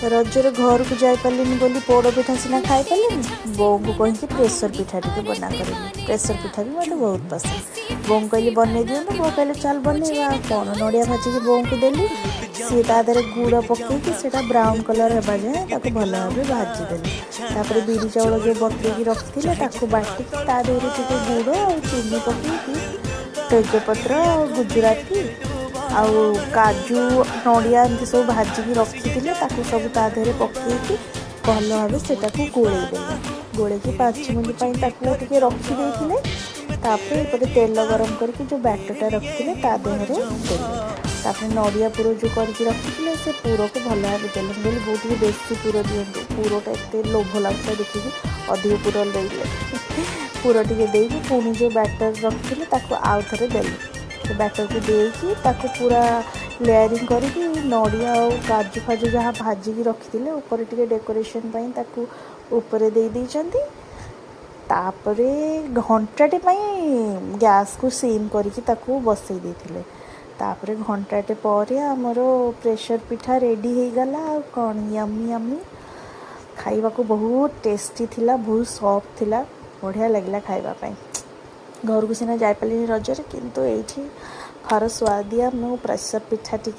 Roger घर को जापारे बोली पोड़ पिठा सीना खाई पारे बों को कहीं प्रेसर पिठा टी बना करी। प्रेसर पिठा भी मतलब बहुत पसंद। बों कहली बन दिखाँ बो कहले चल बनवा कौन नड़िया भाजिक बों को देली सी तादे गुड़ पकईकि से ब्राउन कलर होगा जाए भल भाव भाजीदेली। तापर बिरी चाउल जो बतरेकी रखी बाटिक तादे गुड़ और चीनी पकईकि तेजपत्र गुजराती आउ काजू नड़िया एमती सब भाजिकी रखी सब तादेह पकईकि भल भाव से गोलैदेले। गोलैकी 5 मिनट टे रखिदे। तापर तेल गरम करके जो बैटरटा रखी तादेह देले। तापर नड़िया पुर जो करके रखी से पुर को भल भाव देले। बोली बहुत बेसी पुर दिंतु पुरटा एत लोभ लगता देखिए अधिक पुर देले पुर टे पुणी जो बैटर रखी आउ थे देले। बैटर को देकी पूरा लेयरिंग करके नड़िया और काजू फाजू जहाँ भाजिकी रखी ऊपर टे डेकोरेशन ऊपर दे देइचंती। तापरे घंटाटे गैस को सीम करके बसई देथिले। तापरे घंटाटे पर आमर प्रेशर पिठा रेडी हो गला। कौन यम्मी यम्मी खाइबा को बहुत टेस्टी थिला, बहुत सॉफ्ट थिला, बढ़िया लगला खाइबा पाई। घर को सीना जापारे रजरे किंतु ये खर स्वादिया मो प्रेसर पिठा टी